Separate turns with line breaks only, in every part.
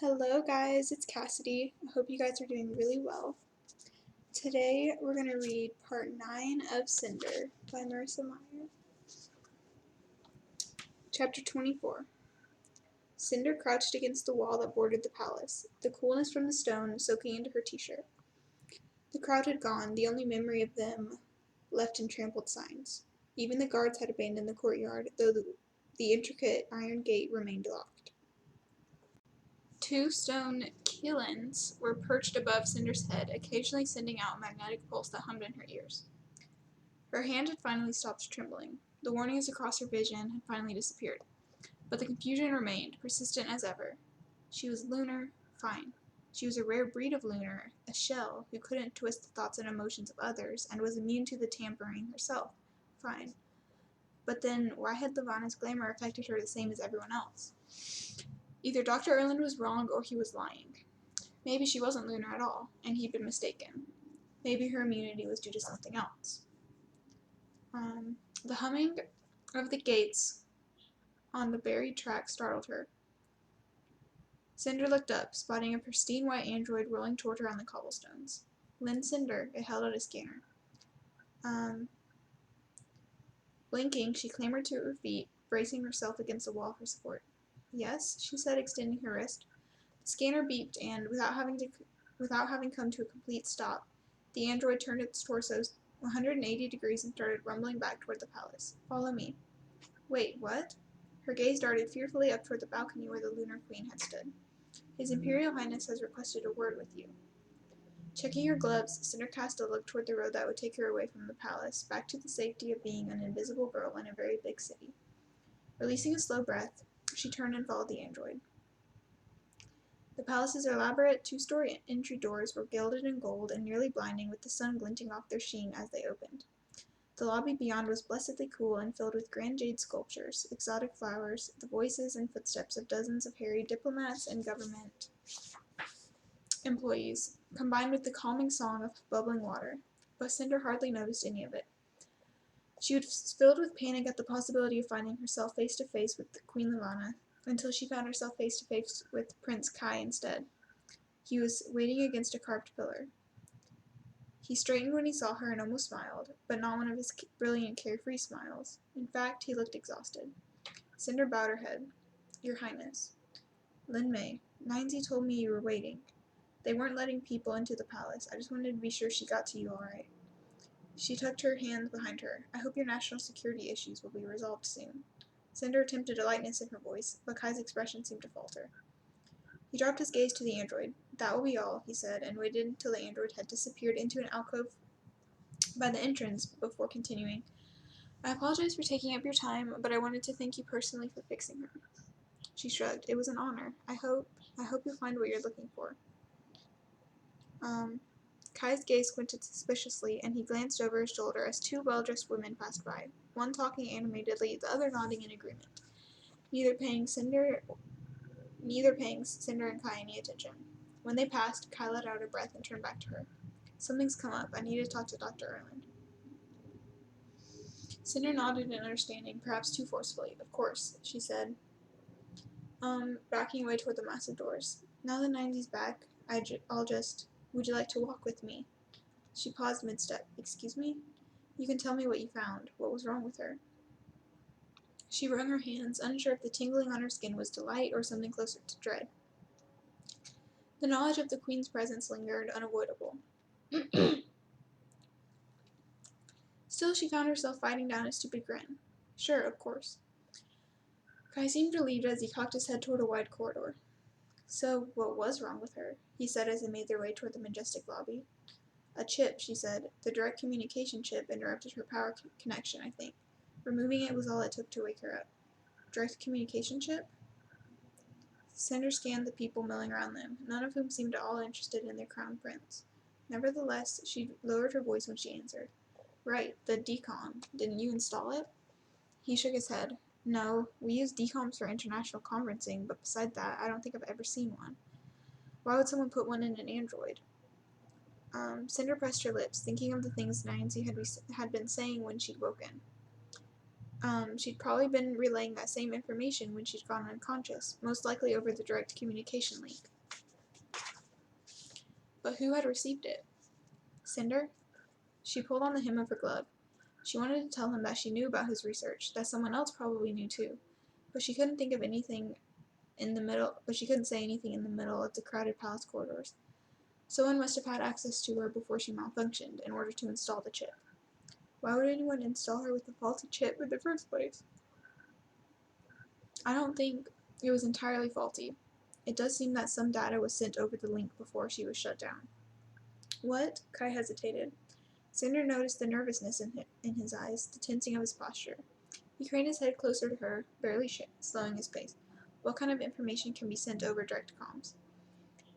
Hello guys, it's Cassidy. I hope you guys are doing really well. Today we're going to read part 9 of Cinder by Marissa Meyer. Chapter 24. Cinder crouched against the wall that bordered the palace, the coolness from the stone soaking into her t-shirt. The crowd had gone, the only memory of them left in trampled signs. Even the guards had abandoned the courtyard, though the intricate iron gate remained locked. Two stone quillons were perched above Cinder's head, occasionally sending out a magnetic pulse that hummed in her ears. Her hand had finally stopped trembling. The warnings across her vision had finally disappeared. But the confusion remained, persistent as ever. She was lunar, fine. She was a rare breed of lunar, a shell who couldn't twist the thoughts and emotions of others and was immune to the tampering herself, fine. But then, why had Levana's glamour affected her the same as everyone else? Either Dr. Erland was wrong or he was lying. Maybe she wasn't lunar at all, and he'd been mistaken. Maybe her immunity was due to something else. The humming of the gates on the buried track startled her. Cinder looked up, spotting a pristine white android rolling toward her on the cobblestones. Lynn Cinder, it held out a scanner. Blinking, she clambered to her feet, bracing herself against the wall for support. Yes, she said, extending her wrist. The scanner beeped, and without having come to a complete stop, the android turned its torso 180 degrees and started rumbling back toward the palace. Follow me. Wait, what? Her gaze darted fearfully up toward the balcony where the Lunar Queen had stood. His Imperial Highness has requested a word with you. Checking her gloves, Cinder cast a look toward the road that would take her away from the palace, back to the safety of being an invisible girl in a very big city. Releasing a slow breath, she turned and followed the android. The palace's elaborate two-story entry doors were gilded in gold and nearly blinding, with the sun glinting off their sheen as they opened. The lobby beyond was blessedly cool and filled with grand jade sculptures, exotic flowers, the voices and footsteps of dozens of harried diplomats and government employees, combined with the calming song of bubbling water. But Cinder hardly noticed any of it. She was filled with panic at the possibility of finding herself face to face with Queen Levana, until she found herself face to face with Prince Kai instead. He was waiting against a carved pillar. He straightened when he saw her and almost smiled, but not one of his brilliant, carefree smiles. In fact, he looked exhausted. Cinder bowed her head. Your Highness. Lin Mei, Ninesy told me you were waiting. They weren't letting people into the palace. I just wanted to be sure she got to you all right. She tucked her hands behind her. I hope your national security issues will be resolved soon. Cinder attempted a lightness in her voice, but Kai's expression seemed to falter. He dropped his gaze to the android. That will be all, he said, and waited until the android had disappeared into an alcove by the entrance before continuing. I apologize for taking up your time, but I wanted to thank you personally for fixing her. She shrugged. It was an honor. I hope you'll find what you're looking for. Kai's gaze squinted suspiciously, and he glanced over his shoulder as two well-dressed women passed by, one talking animatedly, the other nodding in agreement, neither paying Cinder and Kai any attention. When they passed, Kai let out a breath and turned back to her. Something's come up. I need to talk to Dr. Erland. Cinder nodded in understanding, perhaps too forcefully. Of course, she said, backing away toward the massive doors. Now that Ninesy's back, would you like to walk with me? She paused mid-step. Excuse me? You can tell me what you found. What was wrong with her? She wrung her hands, unsure if the tingling on her skin was delight or something closer to dread. The knowledge of the Queen's presence lingered, unavoidable. Still, she found herself fighting down a stupid grin. Sure, of course. Kai seemed relieved as he cocked his head toward a wide corridor. So, what was wrong with her? He said as they made their way toward the majestic lobby. A chip, she said. The direct communication chip interrupted her power connection, I think. Removing it was all it took to wake her up. Direct communication chip? Cinder scanned the people milling around them, none of whom seemed at all interested in their crown prince. Nevertheless, she lowered her voice when she answered. Right, the decom. Didn't you install it? He shook his head. No, we use decoms for international conferencing, but beside that, I don't think I've ever seen one. Why would someone put one in an android? Cinder pressed her lips, thinking of the things Ninesy had been saying when she'd woken. She'd probably been relaying that same information when she'd gone unconscious, most likely over the direct communication link. But who had received it? Cinder? She pulled on the hem of her glove. She wanted to tell him that she knew about his research, that someone else probably knew too, but she couldn't think of anything in the middle. But she couldn't say anything in the middle of the crowded palace corridors. Someone must have had access to her before she malfunctioned in order to install the chip. Why would anyone install her with a faulty chip in the first place? I don't think it was entirely faulty. It does seem that some data was sent over the link before she was shut down. What? Kai hesitated. Cinder noticed the nervousness in his eyes, the tensing of his posture. He craned his head closer to her, barely slowing his pace. What kind of information can be sent over direct comms?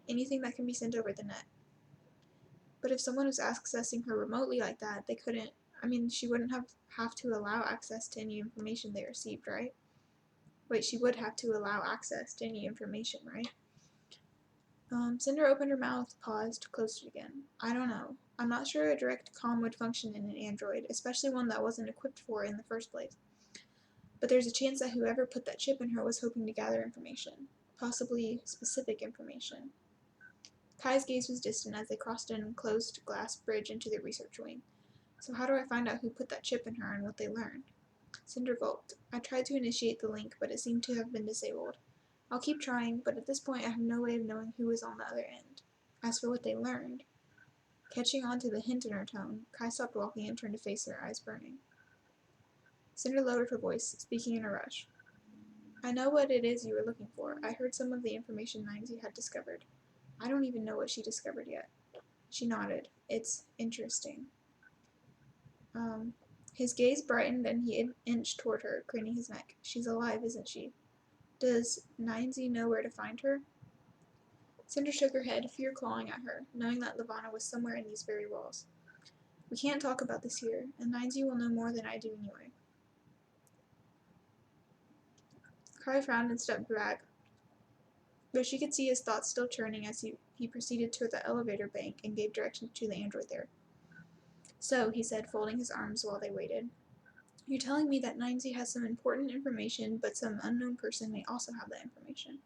Anything that can be sent over the net. But if someone was accessing her remotely like that, they couldn't. She wouldn't have to allow access to any information they received, right? Wait, she would have to allow access to any information, right? Cinder opened her mouth, paused, closed it again. I don't know. I'm not sure a direct comm would function in an android, especially one that wasn't equipped for it in the first place. But there's a chance that whoever put that chip in her was hoping to gather information. Possibly specific information. Kai's gaze was distant as they crossed an enclosed glass bridge into the research wing. So how do I find out who put that chip in her and what they learned? Cinder gulped. I tried to initiate the link, but it seemed to have been disabled. I'll keep trying, but at this point I have no way of knowing who was on the other end. As for what they learned, catching on to the hint in her tone, Kai stopped walking and turned to face her, eyes burning. Cinder lowered her voice, speaking in a rush. I know what it is you were looking for. I heard some of the information Ninesy had discovered. I don't even know what she discovered yet. She nodded. It's interesting. His gaze brightened and he inched toward her, craning his neck. She's alive, isn't she? Does Ninesy know where to find her? Cinder shook her head, fear clawing at her, knowing that Lavana was somewhere in these very walls. We can't talk about this here, and Ninesy will know more than I do anyway. Kai frowned and stepped back, but she could see his thoughts still churning as he proceeded toward the elevator bank and gave directions to the android there. So, he said, folding his arms while they waited, you're telling me that Ninesy has some important information, but some unknown person may also have that information.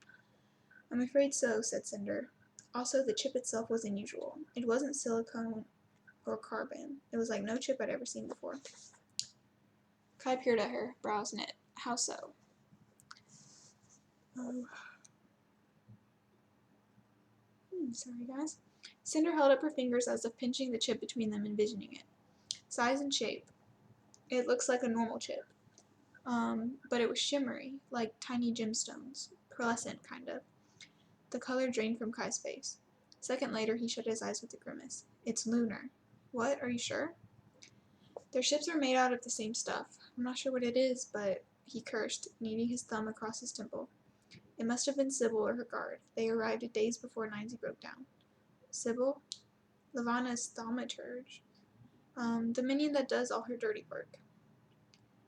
I'm afraid so, said Cinder. Also, the chip itself was unusual. It wasn't silicone or carbon. It was like no chip I'd ever seen before. Kai peered at her, brows knit. How so? Oh. Sorry, guys. Cinder held up her fingers as if pinching the chip between them, envisioning it. Size and shape. It looks like a normal chip. But it was shimmery, like tiny gemstones. Pearlescent, kind of. The color drained from Kai's face. A second later, he shut his eyes with a grimace. It's lunar. What? Are you sure? Their ships are made out of the same stuff. I'm not sure what it is, but he cursed, kneading his thumb across his temple. It must have been Sybil or her guard. They arrived days before Ninesy broke down. Sybil? Lavana's thaumaturge. The minion that does all her dirty work.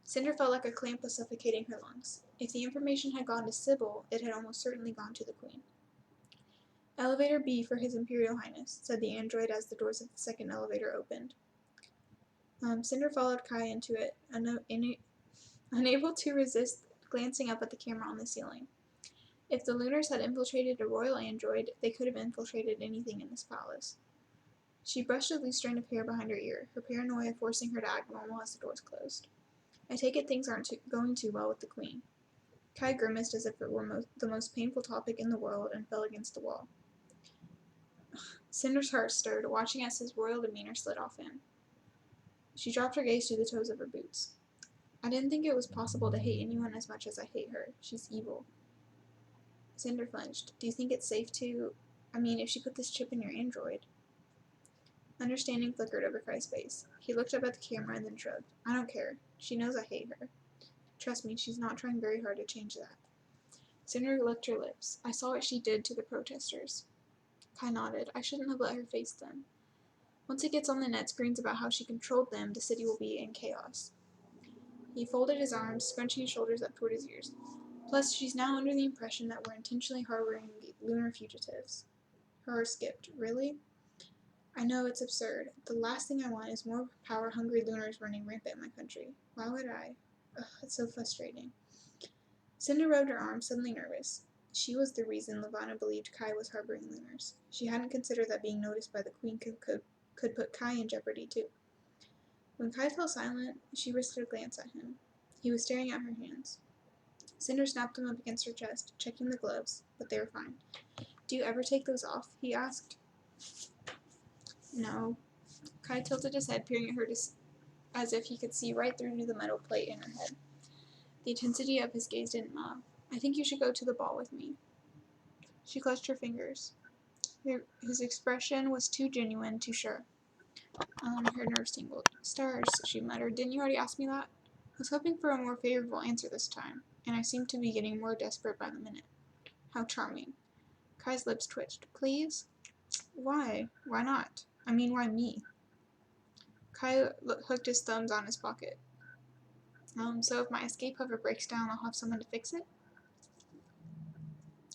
Cinder felt like a clamp was suffocating her lungs. If the information had gone to Sybil, it had almost certainly gone to the Queen. Elevator B for His Imperial Highness, said the android as the doors of the second elevator opened. Cinder followed Kai into it, unable to resist glancing up at the camera on the ceiling. If the Lunars had infiltrated a royal android, they could have infiltrated anything in this palace. She brushed a loose strand of hair behind her ear, her paranoia forcing her to act normal as the doors closed. I take it things aren't going too well with the Queen. Kai grimaced as if it were the most painful topic in the world and fell against the wall. Cinder's heart stirred, watching as his royal demeanor slid off him. She dropped her gaze to the toes of her boots. I didn't think it was possible to hate anyone as much as I hate her. She's evil. Cinder flinched. Do you think it's safe to... if she put this chip in your android? Understanding flickered over Kai's face. He looked up at the camera and then shrugged. I don't care. She knows I hate her. Trust me, she's not trying very hard to change that. Cinder licked her lips. I saw what she did to the protesters. Kai nodded. I shouldn't have let her face them. Once it gets on the net screens about how she controlled them, the city will be in chaos. He folded his arms, scrunching his shoulders up toward his ears. Plus, she's now under the impression that we're intentionally harboring lunar fugitives. Her heart skipped. Really? I know, it's absurd. The last thing I want is more power-hungry lunars running rampant in my country. Why would I? Ugh, it's so frustrating. Cinder rubbed her arm, suddenly nervous. She was the reason Lavanna believed Kai was harboring lunars. She hadn't considered that being noticed by the Queen could put Kai in jeopardy, too. When Kai fell silent, she risked a glance at him. He was staring at her hands. Cinder snapped them up against her chest, checking the gloves, but they were fine. Do you ever take those off? He asked. No. Kai tilted his head, peering at her as if he could see right through to the metal plate in her head. The intensity of his gaze didn't move. I think you should go to the ball with me. She clutched her fingers. His expression was too genuine, too sure. Her nerves tingled. Stars, she muttered. Didn't you already ask me that? I was hoping for a more favorable answer this time, and I seemed to be getting more desperate by the minute. How charming. Kai's lips twitched. Please? Why? Why not? I mean, why me? Kai hooked his thumbs on his pocket. So if my escape hover breaks down, I'll have someone to fix it?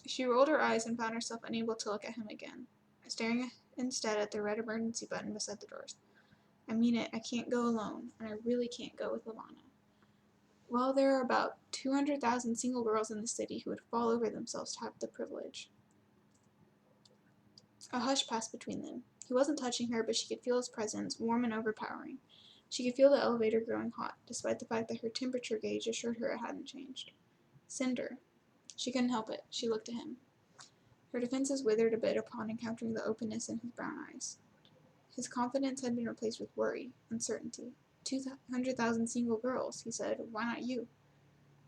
She rolled her eyes and found herself unable to look at him again, staring instead at the red emergency button beside the doors. I mean it, I can't go alone, and I really can't go with Lavanna. Well, there are about 200,000 single girls in the city who would fall over themselves to have the privilege. A hush passed between them. He wasn't touching her, but she could feel his presence, warm and overpowering. She could feel the elevator growing hot, despite the fact that her temperature gauge assured her it hadn't changed. Cinder. She couldn't help it. She looked at him. Her defenses withered a bit upon encountering the openness in his brown eyes. His confidence had been replaced with worry, uncertainty. 200,000 single girls, he said. Why not you?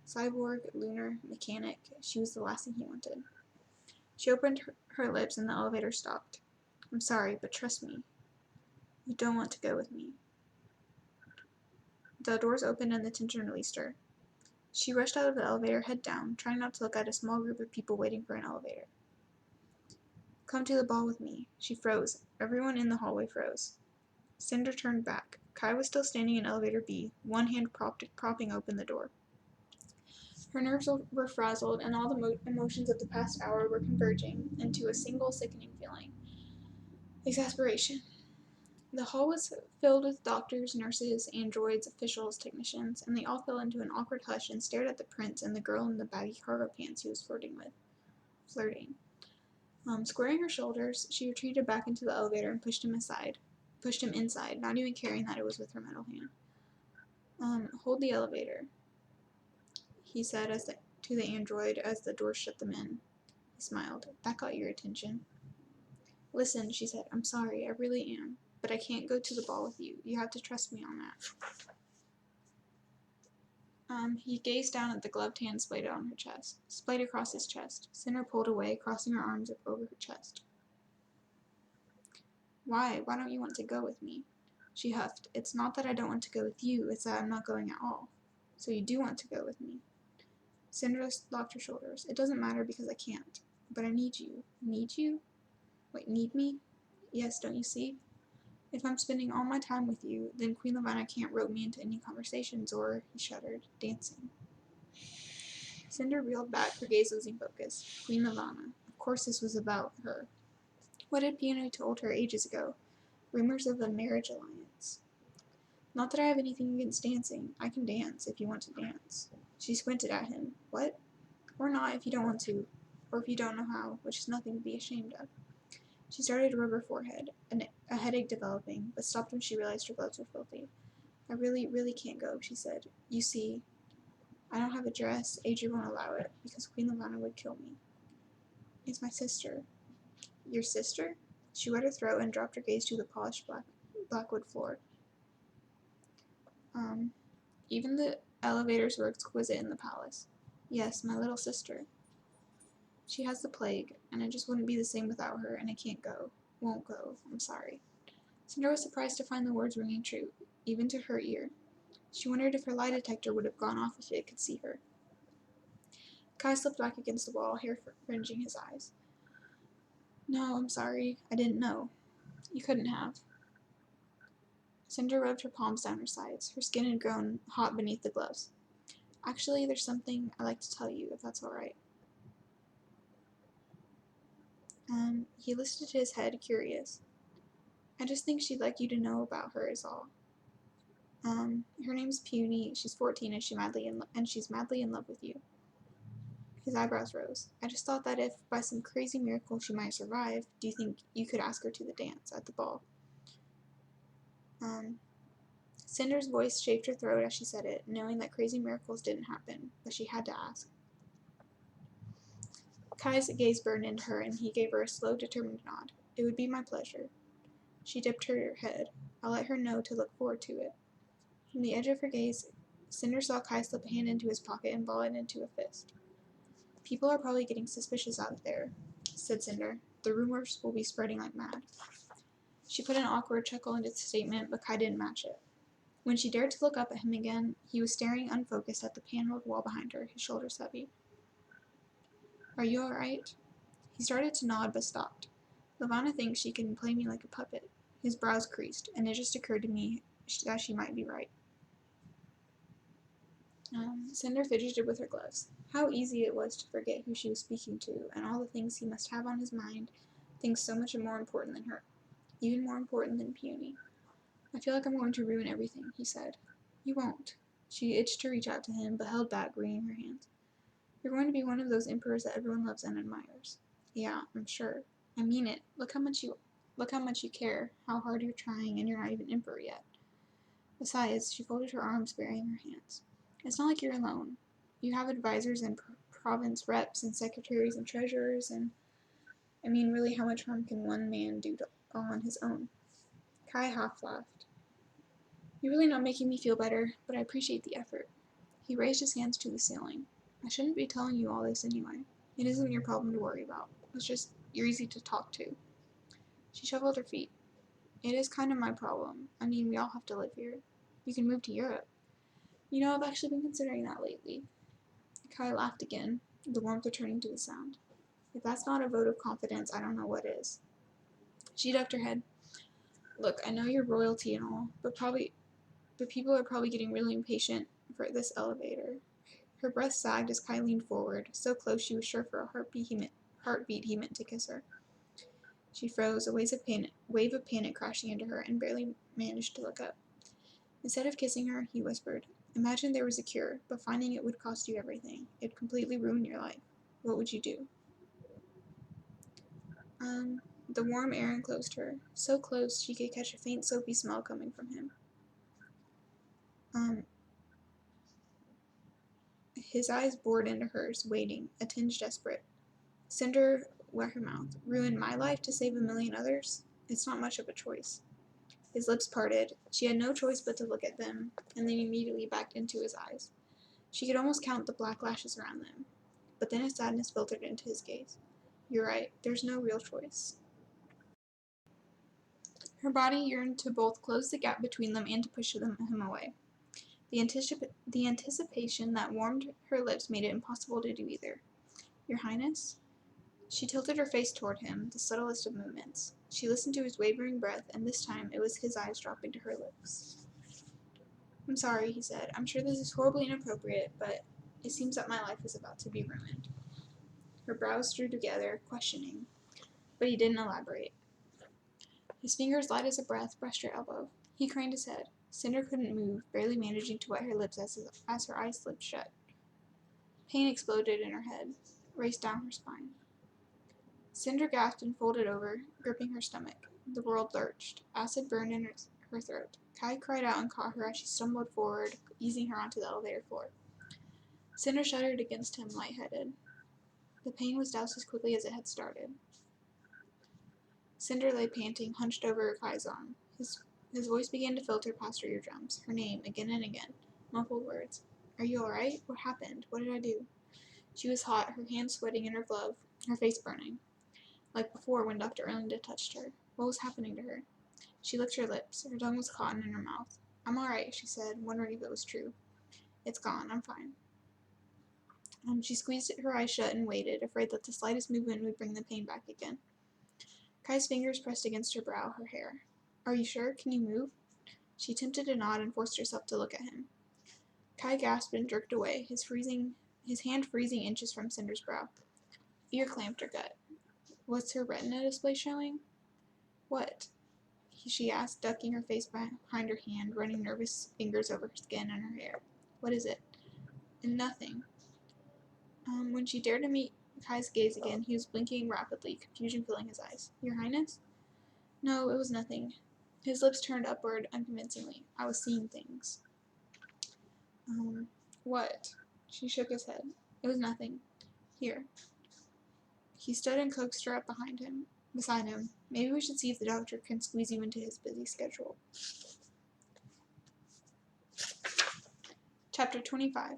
Cyborg, lunar, mechanic. She was the last thing he wanted. She opened her lips and the elevator stopped. I'm sorry, but trust me. You don't want to go with me. The doors opened and the tension released her. She rushed out of the elevator, head down, trying not to look at a small group of people waiting for an elevator. Come to the ball with me. She froze. Everyone in the hallway froze. Cinder turned back. Kai was still standing in elevator B, one hand propping open the door. Her nerves were frazzled, and all the emotions of the past hour were converging into a single sickening feeling. Exasperation. The hall was filled with doctors, nurses, androids, officials, technicians, and they all fell into an awkward hush and stared at the prince and the girl in the baggy cargo pants he was flirting. Squaring her shoulders, she retreated back into the elevator and pushed him inside, not even caring that it was with her metal hand. Hold the elevator, he said to the android as the door shut them in. He smiled. That got your attention. Listen, she said, I'm sorry, I really am, but I can't go to the ball with you. You have to trust me on that. He gazed down at the gloved hand splayed across his chest. Cinder pulled away, crossing her arms over her chest. Why? Why don't you want to go with me? She huffed. It's not that I don't want to go with you, it's that I'm not going at all. So you do want to go with me? Cinder locked her shoulders. It doesn't matter because I can't. But I need you. Need you? Wait, need me? Yes, don't you see? If I'm spending all my time with you, then Queen Lavanna can't rope me into any conversations or, he shuddered, dancing. Cinder reeled back, her gaze losing focus. Queen Lavanna. Of course this was about her. What had Piano told her ages ago? Rumors of a marriage alliance. Not that I have anything against dancing. I can dance, if you want to dance. She squinted at him. What? Or not, if you don't want to. Or if you don't know how, which is nothing to be ashamed of. She started to rub her forehead, a headache developing, but stopped when she realized her gloves were filthy. I really, really can't go, she said. You see, I don't have a dress. Adrian won't allow it, because Queen Lavanna would kill me. It's my sister. Your sister? She wet her throat and dropped her gaze to the polished blackwood floor. Even the elevators were exquisite in the palace. Yes, my little sister. She has the plague, and it just wouldn't be the same without her, and I can't go. Won't go. I'm sorry. Cinder was surprised to find the words ringing true, even to her ear. She wondered if her lie detector would have gone off if it could see her. Kai slipped back against the wall, hair fringing his eyes. No, I'm sorry. I didn't know. You couldn't have. Cinder rubbed her palms down her sides. Her skin had grown hot beneath the gloves. Actually, there's something I'd like to tell you, if that's all right. He lifted his head, curious. I just think she'd like you to know about her is all. Her name's Puny, she's 14, and she's madly in love with you. His eyebrows rose. I just thought that if, by some crazy miracle, she might survive, do you think you could ask her to the dance at the ball? Cinder's voice chafed her throat as she said it, knowing that crazy miracles didn't happen, but she had to ask. Kai's gaze burned into her, and he gave her a slow, determined nod. It would be my pleasure. She dipped her head. I'll let her know to look forward to it. From the edge of her gaze, Cinder saw Kai slip a hand into his pocket and ball it into a fist. People are probably getting suspicious out there, said Cinder. The rumors will be spreading like mad. She put an awkward chuckle into the statement, but Kai didn't match it. When she dared to look up at him again, he was staring unfocused at the paneled wall behind her, his shoulders heavy. Are you all right? He started to nod, but stopped. Lavanna thinks she can play me like a puppet. His brows creased, and it just occurred to me that she might be right. Cinder fidgeted with her gloves. How easy it was to forget who she was speaking to, and all the things he must have on his mind, things so much more important than her, even more important than Puny. I feel like I'm going to ruin everything, he said. You won't. She itched to reach out to him, but held back, wringing her hands. You're going to be one of those emperors that everyone loves and admires. Yeah, I'm sure. I mean it. Look how much you care, how hard you're trying, and you're not even emperor yet. Besides, she folded her arms, burying her hands. It's not like you're alone. You have advisors and province reps and secretaries and treasurers, and I mean, really, how much harm can one man do all on his own? Kai half laughed. You're really not making me feel better, but I appreciate the effort. He raised his hands to the ceiling. I shouldn't be telling you all this anyway. It isn't your problem to worry about. It's just you're easy to talk to. She shuffled her feet. It is kind of my problem. I mean, we all have to live here. You can move to Europe. You know, I've actually been considering that lately. Kai laughed again, the warmth returning to the sound. If that's not a vote of confidence, I don't know what is. She ducked her head. Look, I know you're royalty and all, but people are probably getting really impatient for this elevator. Her breath sagged as Kai leaned forward, so close she was sure for a heartbeat he meant to kiss her. She froze, a wave of panic crashing into her, and barely managed to look up. Instead of kissing her, he whispered, Imagine there was a cure, but finding it would cost you everything. It'd completely ruin your life. What would you do? The warm air enclosed her, so close she could catch a faint soapy smell coming from him. His eyes bored into hers, waiting, a tinge desperate. Cinder wet her mouth. Ruin my life to save a million others? It's not much of a choice. His lips parted. She had no choice but to look at them, and then immediately backed into his eyes. She could almost count the black lashes around them, but then a sadness filtered into his gaze. You're right, there's no real choice. Her body yearned to both close the gap between them and to push him away. The anticipation that warmed her lips made it impossible to do either. Your Highness? She tilted her face toward him, the subtlest of movements. She listened to his wavering breath, and this time it was his eyes dropping to her lips. I'm sorry, he said. I'm sure this is horribly inappropriate, but it seems that my life is about to be ruined. Her brows drew together, questioning, but he didn't elaborate. His fingers, light as a breath, brushed her elbow. He craned his head. Cinder couldn't move, barely managing to wet her lips as her eyes slipped shut. Pain exploded in her head, raced down her spine. Cinder gasped and folded over, gripping her stomach. The world lurched. Acid burned in her throat. Kai cried out and caught her as she stumbled forward, easing her onto the elevator floor. Cinder shuddered against him, lightheaded. The pain was doused as quickly as it had started. Cinder lay panting, hunched over Kai's arm. His voice began to filter past her eardrums, her name, again and again, muffled words. Are you all right? What happened? What did I do? She was hot, her hands sweating in her glove, her face burning. Like before when Dr. Erlinda touched her. What was happening to her? She licked her lips. Her tongue was caught in her mouth. I'm all right, she said, wondering if it was true. It's gone. I'm fine. She squeezed her eyes shut and waited, afraid that the slightest movement would bring the pain back again. Kai's fingers pressed against her brow, her hair. Are you sure? Can you move? She attempted to nod and forced herself to look at him. Kai gasped and jerked away, his hand freezing inches from Cinder's brow. Fear clamped her gut. Was her retina display showing? What? she asked, ducking her face behind her hand, running nervous fingers over her skin and her hair. What is it? And nothing. When she dared to meet Kai's gaze again, he was blinking rapidly, confusion filling his eyes. Your Highness? No, it was nothing. His lips turned upward unconvincingly. I was seeing things. What? She shook his head. It was nothing. Here. He stood and coaxed her up beside him. Maybe we should see if the doctor can squeeze you into his busy schedule. Chapter 25.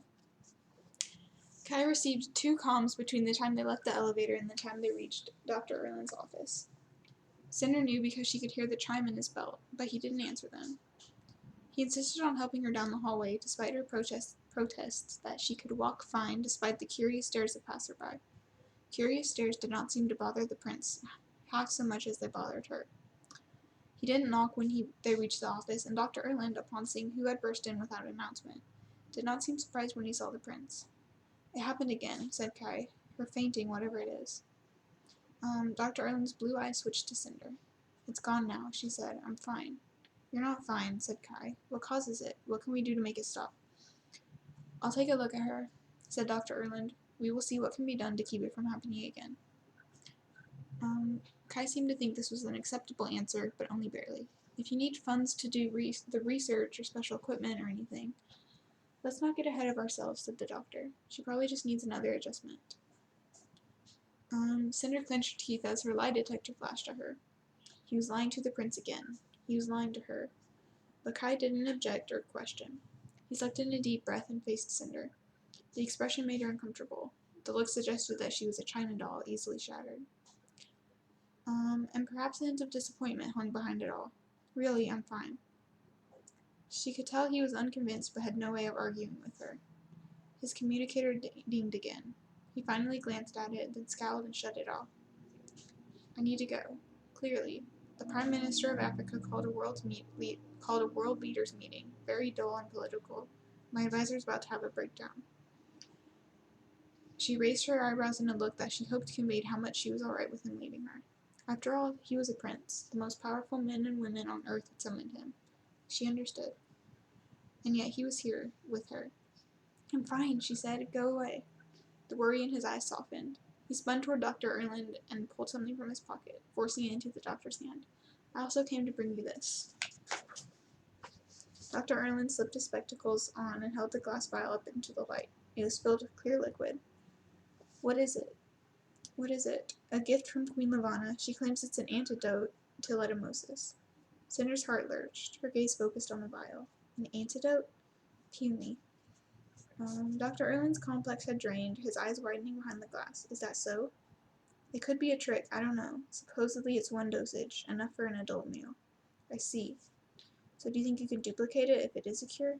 Kai received 2 calms between the time they left the elevator and the time they reached Dr. Erlin's office. Cinder knew because she could hear the chime in his belt, but he didn't answer them. He insisted on helping her down the hallway, despite her protests that she could walk fine despite the curious stares of passerby. Curious stares did not seem to bother the prince half so much as they bothered her. He didn't knock when they reached the office, and Dr. Erland, upon seeing who had burst in without announcement, did not seem surprised when he saw the prince. It happened again, said Kai, her fainting, whatever it is. Dr. Erland's blue eyes switched to Cinder. It's gone now, she said. I'm fine. You're not fine, said Kai. What causes it? What can we do to make it stop? I'll take a look at her, said Dr. Erland. We will see what can be done to keep it from happening again. Kai seemed to think this was an acceptable answer, but only barely. If you need funds to do the research or special equipment or anything, let's not get ahead of ourselves, said the doctor. She probably just needs another adjustment. Cinder clenched her teeth as her lie detector flashed at her. He was lying to the prince again. He was lying to her. But Kai didn't object or question. He sucked in a deep breath and faced Cinder. The expression made her uncomfortable. The look suggested that she was a china doll, easily shattered. And perhaps a hint of disappointment hung behind it all. Really, I'm fine. She could tell he was unconvinced but had no way of arguing with her. His communicator dinged again. He finally glanced at it, then scowled and shut it off. I need to go. Clearly. The Prime Minister of Africa called a world leaders meeting, very dull and political. My advisor's about to have a breakdown. She raised her eyebrows in a look that she hoped conveyed how much she was all right with him leaving her. After all, he was a prince. The most powerful men and women on earth had summoned him. She understood. And yet he was here, with her. I'm fine, she said. Go away. The worry in his eyes softened. He spun toward Dr. Erland and pulled something from his pocket, forcing it into the doctor's hand. I also came to bring you this. Dr. Erland slipped his spectacles on and held the glass vial up into the light. It was filled with clear liquid. What is it? What is it? A gift from Queen Lavanna. She claims it's an antidote to letumosis. Cinder's heart lurched. Her gaze focused on the vial. An antidote? Puny. Dr. Erland's complex had drained, his eyes widening behind the glass. Is that so? It could be a trick, I don't know. Supposedly it's 1 dosage, enough for an adult meal. I see. So do you think you could duplicate it if it is a cure?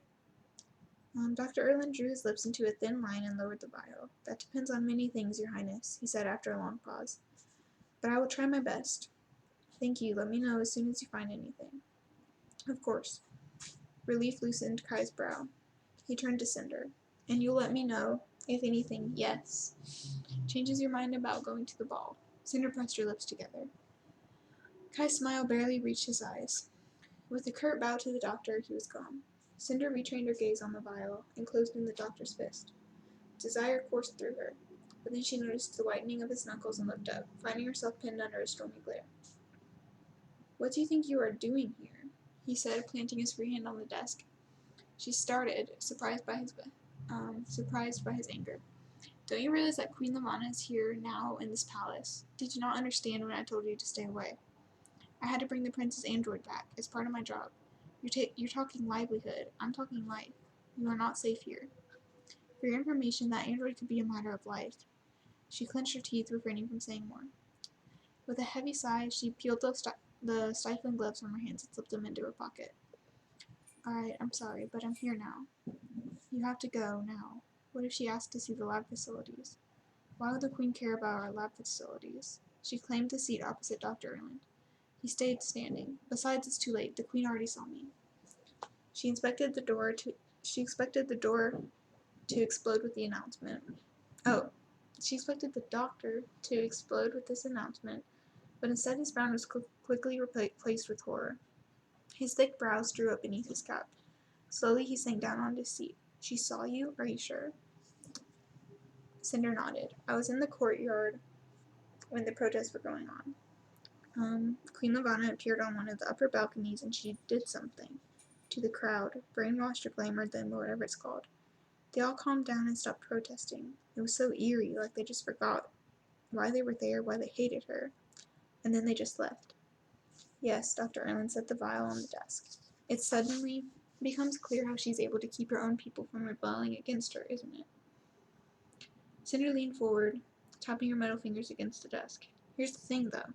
Dr. Erland drew his lips into a thin line and lowered the vial. That depends on many things, Your Highness, he said after a long pause. But I will try my best. Thank you. Let me know as soon as you find anything. Of course. Relief loosened Kai's brow. He turned to Cinder. And you'll let me know, if anything, yes, changes your mind about going to the ball. Cinder pressed her lips together. Kai's smile barely reached his eyes. With a curt bow to the doctor, he was gone. Cinder retrained her gaze on the vial, enclosed in the doctor's fist. Desire coursed through her, but then she noticed the whitening of his knuckles and looked up, finding herself pinned under a stormy glare. What do you think you are doing here? He said, planting his free hand on the desk. She started, surprised by his anger. Don't you realize that Queen Lavanna is here now in this palace? Did you not understand when I told you to stay away? I had to bring the prince's android back as part of my job. You're talking livelihood. I'm talking life. You are not safe here. For your information, that android could be a matter of life. She clenched her teeth, refraining from saying more. With a heavy sigh, she peeled the stifling gloves from her hands and slipped them into her pocket. All right, I'm sorry, but I'm here now. You have to go now. What if she asked to see the lab facilities? Why would the Queen care about our lab facilities? She claimed the seat opposite Dr. Erland. He stayed standing. Besides, it's too late. The Queen already saw me. She expected the door to explode with the announcement. Oh, she expected the doctor to explode with this announcement, but instead his frown was quickly replaced with horror. His thick brows drew up beneath his cap. Slowly he sank down on his seat. She saw you? Are you sure? Cinder nodded. I was in the courtyard when the protests were going on. Queen Lavanna appeared on one of the upper balconies and she did something to the crowd, brainwashed or glamored them, or whatever it's called. They all calmed down and stopped protesting. It was so eerie, like they just forgot why they were there, why they hated her, and then they just left. Yes, Dr. Erlin set the vial on the desk. It suddenly becomes clear how she's able to keep her own people from rebelling against her, isn't it? Cinder leaned forward, tapping her metal fingers against the desk. Here's the thing, though.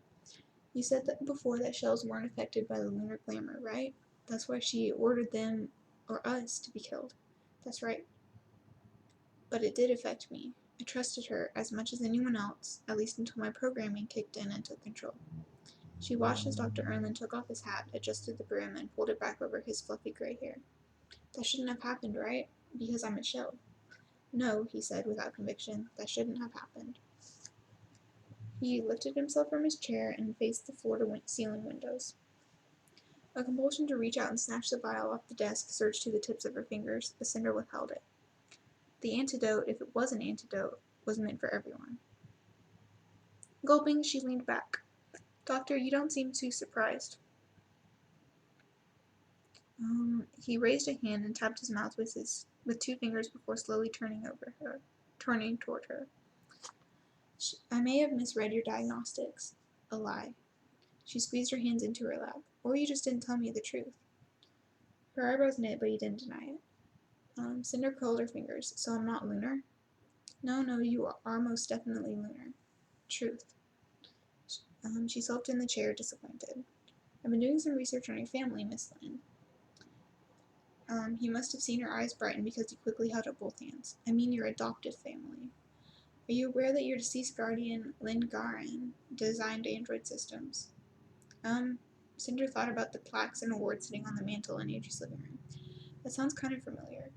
You said that before that shells weren't affected by the lunar glamour, right? That's why she ordered them, or us, to be killed. That's right. But it did affect me. I trusted her as much as anyone else, at least until my programming kicked in and took control. She watched as Dr. Erlin took off his hat, adjusted the brim, and pulled it back over his fluffy gray hair. That shouldn't have happened, right? Because I'm a shell. No, he said without conviction, that shouldn't have happened. He lifted himself from his chair and faced the floor-to-ceiling windows. A compulsion to reach out and snatch the vial off the desk surged to the tips of her fingers, but Cinder withheld it. The antidote, if it was an antidote, was meant for everyone. Gulping, she leaned back. Doctor, you don't seem too surprised. He raised a hand and tapped his mouth with 2 fingers before slowly turning toward her. I may have misread your diagnostics. A lie. She squeezed her hands into her lap. Or you just didn't tell me the truth. Her eyebrows knit, but he didn't deny it. Cinder curled her fingers. So I'm not lunar? No, you are most definitely lunar. Truth. She slumped in the chair, disappointed. I've been doing some research on your family, Miss Lynn. He must have seen her eyes brighten because he quickly held up both hands. I mean your adopted family. Are you aware that your deceased guardian, Lynn Garan, designed android systems? Cinder thought about the plaques and awards sitting on the mantel in Adri's living room. That sounds kind of familiar.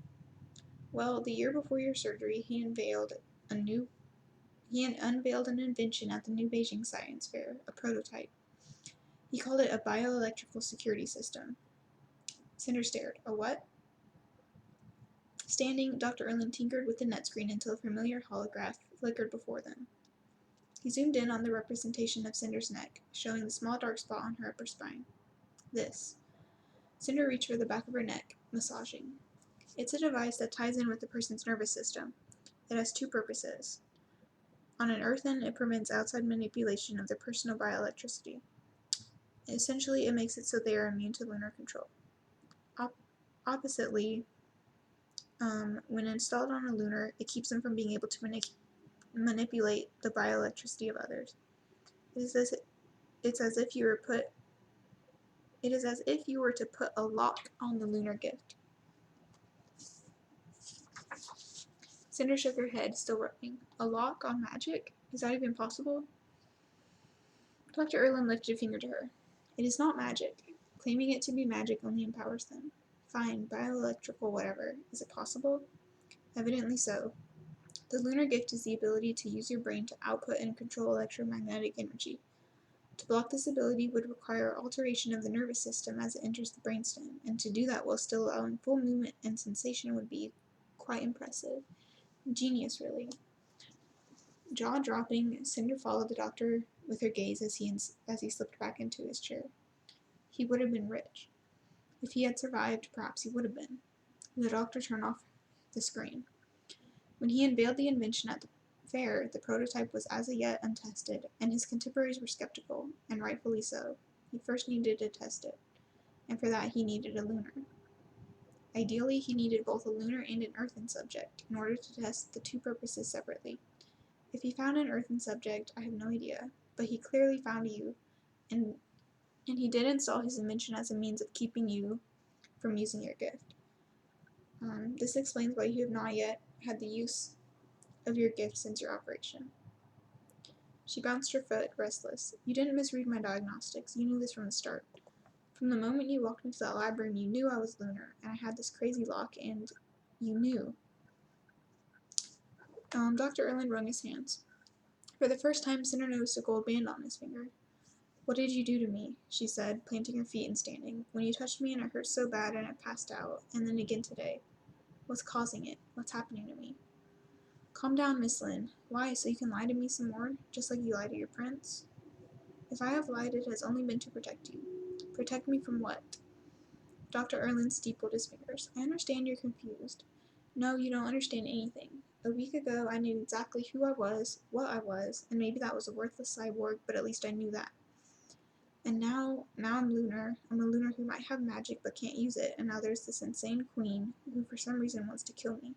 Well, the year before your surgery, he unveiled an invention at the new Beijing Science Fair, a prototype. He called it a bioelectrical security system. Cinder stared. A what? Standing, Dr. Erlin tinkered with the net screen until a familiar holograph flickered before them. He zoomed in on the representation of Cinder's neck, showing the small dark spot on her upper spine. This. Cinder reached for the back of her neck, massaging. It's a device that ties in with the person's nervous system. It has 2 purposes. On an earth end, it prevents outside manipulation of their personal bioelectricity. Essentially, it makes it so they are immune to lunar control. Oppositely, when installed on a lunar, it keeps them from being able to manipulate the bioelectricity of others. It is as if you were to put a lock on the lunar gift. Cinder shook her head, still rubbing. A lock on magic? Is that even possible? Dr. Erlin lifted a finger to her. It is not magic. Claiming it to be magic only empowers them. Fine, bioelectrical whatever. Is it possible? Evidently so. The lunar gift is the ability to use your brain to output and control electromagnetic energy. To block this ability would require alteration of the nervous system as it enters the brainstem, and to do that while still allowing full movement and sensation would be quite impressive. Genius, really. Jaw-dropping, Cinder followed the doctor with her gaze as he slipped back into his chair. He would have been rich. If he had survived, perhaps he would have been. The doctor turned off the screen. When he unveiled the invention at the fair, the prototype was as yet untested, and his contemporaries were skeptical, and rightfully so. He first needed to test it, and for that he needed a lunar. Ideally, he needed both a lunar and an earthen subject, in order to test the 2 purposes separately. If he found an earthen subject, I have no idea, but he clearly found you, and he did install his invention as a means of keeping you from using your gift. This explains why you have not yet had the use of your gift since your operation. She bounced her foot, restless. You didn't misread my diagnostics. You knew this from the start. From the moment you walked into that lab room, you knew I was lunar, and I had this crazy lock, and you knew. Dr. Erlin wrung his hands. For the first time, Cinder noticed a gold band on his finger. What did you do to me? She said, planting her feet and standing. When you touched me and it hurt so bad and I passed out, and then again today. What's causing it? What's happening to me? Calm down, Miss Lynn. Why, so you can lie to me some more, just like you lie to your prince? If I have lied, it has only been to protect you. Protect me from what? Dr. Erlin steepled his fingers. I understand you're confused. No, you don't understand anything. A week ago, I knew exactly who I was, what I was, and maybe that was a worthless cyborg, but at least I knew that. And now I'm lunar. I'm a lunar who might have magic but can't use it, and now there's this insane queen who for some reason wants to kill me.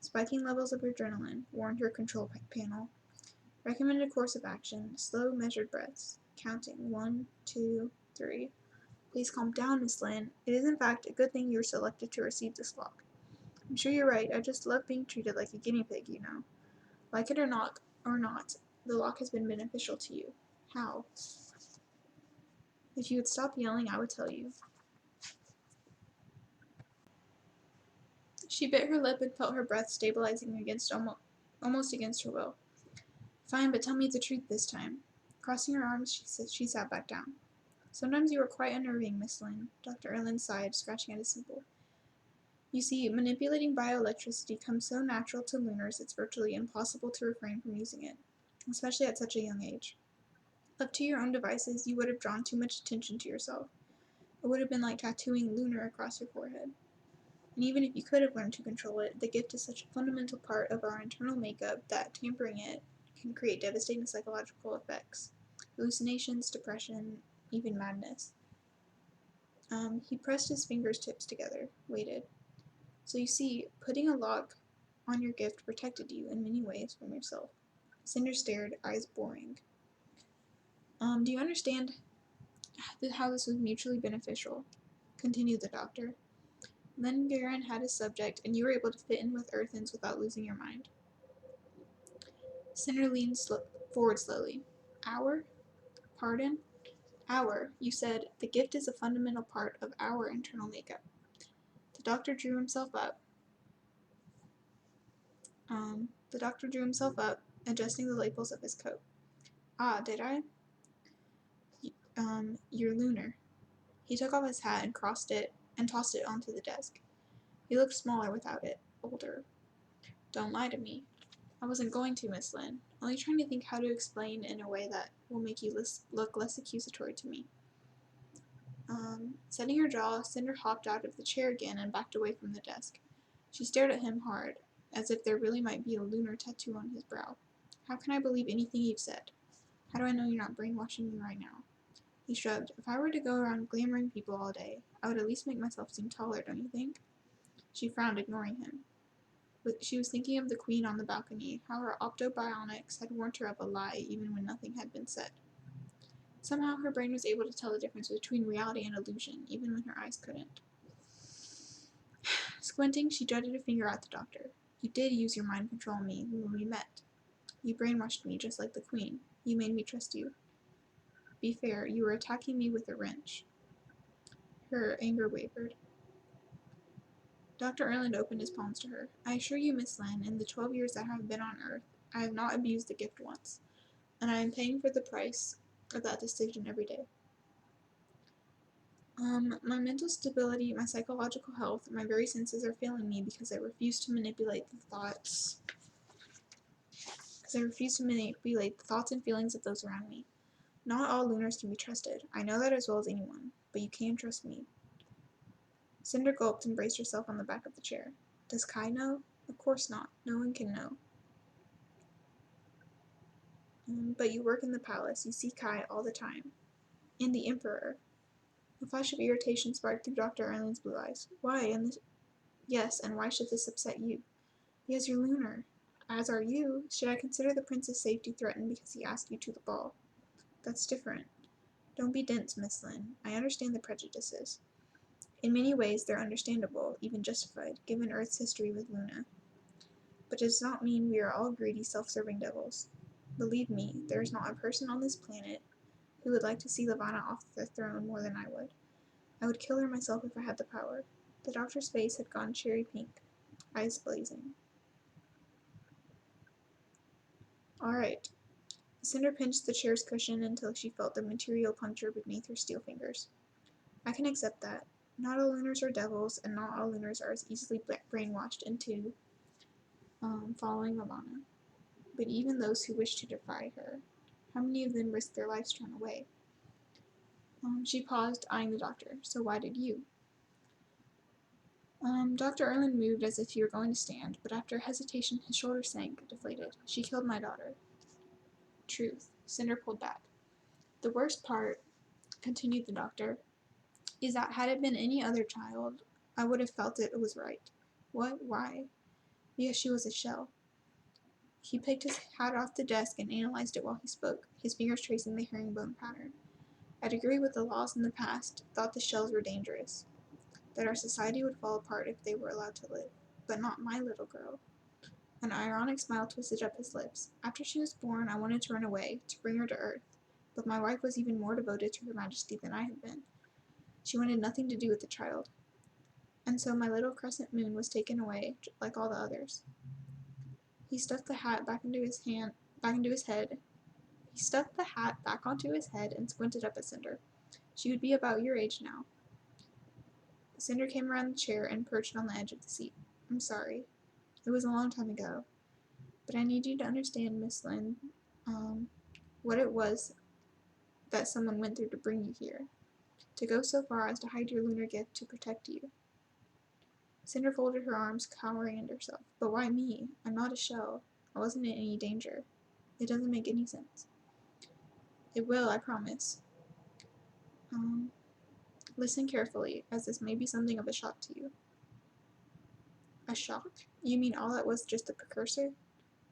Spiking levels of adrenaline, warned her control panel. Recommended course of action, slow measured breaths. Counting, 1, 2, 3. Please calm down, Miss Lynn. It is in fact a good thing you were selected to receive this lock. I'm sure you're right, I just love being treated like a guinea pig, you know. Like it or not, the lock has been beneficial to you. How? If you would stop yelling, I would tell you. She bit her lip and felt her breath stabilizing almost against her will. Fine, but tell me the truth this time. Crossing her arms, she sat back down. Sometimes you are quite unnerving, Miss Lynn, Dr. Erlin sighed, scratching at his temple. You see, manipulating bioelectricity comes so natural to lunars it's virtually impossible to refrain from using it, especially at such a young age. Left to your own devices, you would have drawn too much attention to yourself. It would have been like tattooing lunar across your forehead. And even if you could have learned to control it, the gift is such a fundamental part of our internal makeup that tampering it can create devastating psychological effects. Hallucinations, depression, even madness. He pressed his fingers tips together, waited. So you see, putting a lock on your gift protected you in many ways from yourself. Cinder stared, eyes boring. Do you understand how this was mutually beneficial? Continued the doctor. Then Garen had his subject, and you were able to fit in with Earthens without losing your mind. Cinder leaned forward slowly. Our? Pardon? Our. You said, the gift is a fundamental part of our internal makeup. The doctor drew himself up. Adjusting the lapels of his coat. Ah, did I? You're lunar. He took off his hat and tossed it onto the desk. He looked smaller without it, older. Don't lie to me. I wasn't going to, Miss Lynn. Only trying to think how to explain in a way that will make you look less accusatory to me. Setting her jaw, Cinder hopped out of the chair again and backed away from the desk. She stared at him hard, as if there really might be a lunar tattoo on his brow. How can I believe anything you've said? How do I know you're not brainwashing me right now? He shrugged. If I were to go around glamoring people all day, I would at least make myself seem taller, don't you think? She frowned, ignoring him. She was thinking of the queen on the balcony, how her optobionics had warned her of a lie even when nothing had been said. Somehow her brain was able to tell the difference between reality and illusion, even when her eyes couldn't. Squinting, she jutted a finger at the doctor. You did use your mind control on me when we met. You brainwashed me just like the queen. You made me trust you. Be fair, you were attacking me with a wrench. Her anger wavered. Dr. Erland opened his palms to her. I assure you, Miss Lynn, in the 12 years that I have been on Earth, I have not abused the gift once, and I am paying for the price of that decision every day. My mental stability, my psychological health, my very senses are failing me because I refuse to manipulate the thoughts and feelings of those around me. Not all lunars can be trusted. I know that as well as anyone, but you can trust me. Cinder gulped and braced herself on the back of the chair. Does Kai know? Of course not. No one can know. But you work in the palace. You see Kai all the time. And the Emperor. A flash of irritation sparked through Dr. Erling's blue eyes. Why? Yes, and why should this upset you? Because you're lunar. As are you. Should I consider the prince's safety threatened because he asked you to the ball? That's different. Don't be dense, Miss Lynn. I understand the prejudices. In many ways, they're understandable, even justified, given Earth's history with Luna. But it does not mean we are all greedy, self-serving devils. Believe me, there is not a person on this planet who would like to see Lavanna off the throne more than I would. I would kill her myself if I had the power. The doctor's face had gone cherry pink, eyes blazing. All right. Cinder pinched the chair's cushion until she felt the material puncture beneath her steel fingers. I can accept that. Not all lunars are devils, and not all lunars are as easily brainwashed into following Alana. But even those who wish to defy her, how many of them risk their lives to run away? She paused, eyeing the doctor. So why did you? Dr. Erlin moved as if he were going to stand, but after hesitation his shoulders sank, deflated. She killed my daughter. Truth. Cinder pulled back. The worst part, continued the doctor, is that had it been any other child, I would have felt it was right. What? Why? Because she was a shell. He picked his hat off the desk and analyzed it while he spoke, his fingers tracing the herringbone pattern. I'd agree with the laws in the past, thought the shells were dangerous, that our society would fall apart if they were allowed to live, but not my little girl. An ironic smile twisted up his lips. After she was born, I wanted to run away, to bring her to Earth, but my wife was even more devoted to Her Majesty than I had been. She wanted nothing to do with the child, and so my little crescent moon was taken away, like all the others. He stuffed the hat back into his head. He stuffed the hat back onto his head and squinted up at Cinder. She would be about your age now. Cinder came around the chair and perched on the edge of the seat. I'm sorry. It was a long time ago. But I need you to understand, Miss Lynn, what it was that someone went through to bring you here. To go so far as to hide your lunar gift to protect you. Cinder folded her arms, cowering into herself. But why me? I'm not a shell. I wasn't in any danger. It doesn't make any sense. It will, I promise. Listen carefully, as this may be something of a shock to you. A shock? You mean all that was just the precursor?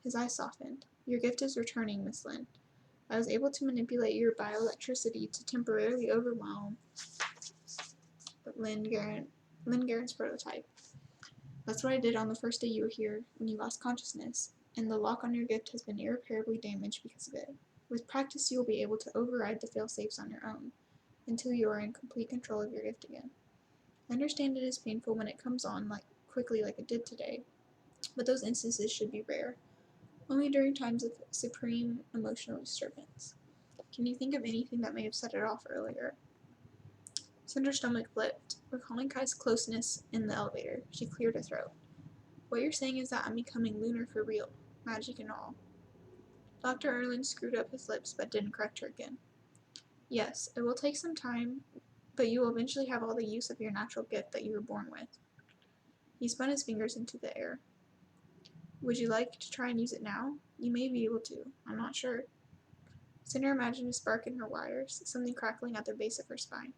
His eyes softened. Your gift is returning, Miss Lynn. I was able to manipulate your bioelectricity to temporarily overwhelm Lynn Garen's prototype. That's what I did on the first day you were here, when you lost consciousness, and the lock on your gift has been irreparably damaged because of it. With practice, you will be able to override the fail-safes on your own, until you are in complete control of your gift again. I understand it is painful when it comes on quickly like it did today, but those instances should be rare, only during times of supreme emotional disturbance. Can you think of anything that may have set it off earlier? Cinder's stomach flipped, recalling Kai's closeness in the elevator. She cleared her throat. What you're saying is that I'm becoming lunar for real, magic and all. Dr. Erlin screwed up his lips but didn't correct her again. Yes, it will take some time, but you will eventually have all the use of your natural gift that you were born with. He spun his fingers into the air. Would you like to try and use it now? You may be able to. I'm not sure. Cinder imagined a spark in her wires, something crackling at the base of her spine.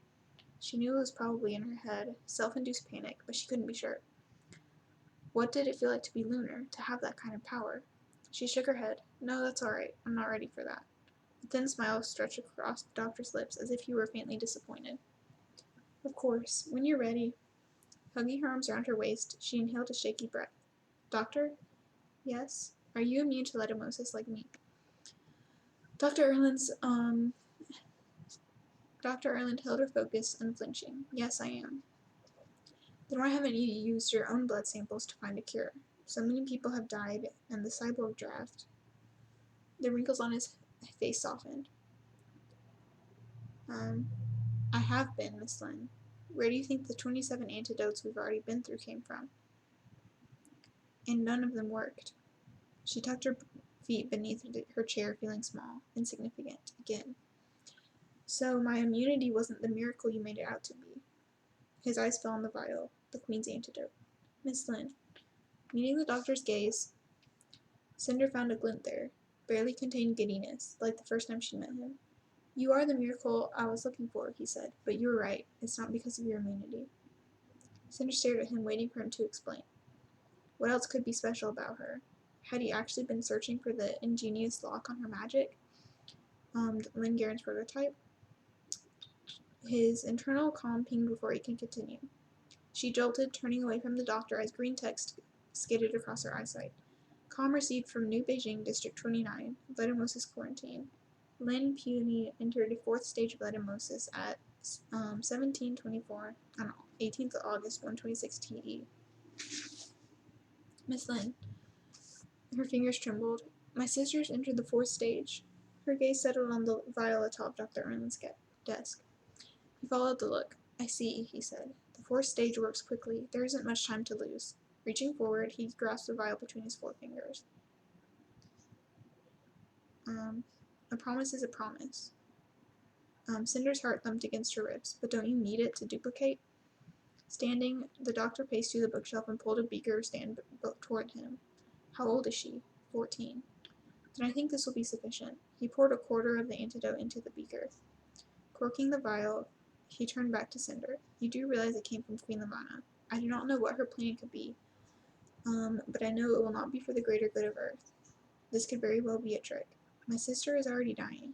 She knew it was probably in her head, self-induced panic, but she couldn't be sure. What did it feel like to be lunar, to have that kind of power? She shook her head. No, that's all right. I'm not ready for that. A thin smile stretched across the doctor's lips as if he were faintly disappointed. Of course, when you're ready. Hugging her arms around her waist, she inhaled a shaky breath. Doctor? Yes? Are you immune to ledamosis like me? Dr. Erland held her focus, unflinching. Yes, I am. Then why haven't you used your own blood samples to find a cure? So many people have died, and the cyborg draft. The wrinkles on his face softened. I have been, Miss Lynn. Where do you think the 27 antidotes we've already been through came from? And none of them worked. She tucked her feet beneath her chair, feeling small, insignificant, again. So my immunity wasn't the miracle you made it out to be. His eyes fell on the vial, the Queen's antidote. Miss Lynn. Meeting the doctor's gaze, Cinder found a glint there, barely contained giddiness, like the first time she met him. You are the miracle I was looking for, he said, but you were right. It's not because of your immunity. Cinder stared at him, waiting for him to explain. What else could be special about her? Had he actually been searching for the ingenious lock on her magic? Lynn Garen's prototype? His internal calm pinged before he could continue. She jolted, turning away from the doctor as green text skidded across her eyesight. Calm received from New Beijing, District 29, Ledamosis quarantine. Lin Puny entered a fourth stage of ledamosis at 17:24 on 18th of August 126 TE. Miss Lin. Her fingers trembled. My sisters entered the fourth stage. Her gaze settled on the vial atop Dr. Erlin's desk. He followed the look. I see, he said. The fourth stage works quickly. There isn't much time to lose. Reaching forward, he grasped the vial between his forefingers. A promise is a promise. Cinder's heart thumped against her ribs. But don't you need it to duplicate? Standing, the doctor paced to the bookshelf and pulled a beaker stand toward him. How old is she? 14. Then I think this will be sufficient. He poured a quarter of the antidote into the beaker. Corking the vial, he turned back to Cinder. You do realize it came from Queen Lamanna. I do not know what her plan could be, but I know it will not be for the greater good of Earth. This could very well be a trick. My sister is already dying.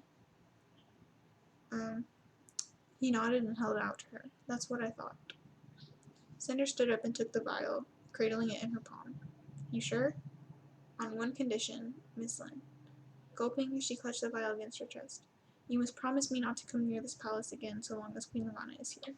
He nodded and held it out to her. That's what I thought. Cinder stood up and took the vial, cradling it in her palm. You sure? On one condition, Miss Lynn. Gulping, she clutched the vial against her chest. You must promise me not to come near this palace again so long as Queen Lamanna is here.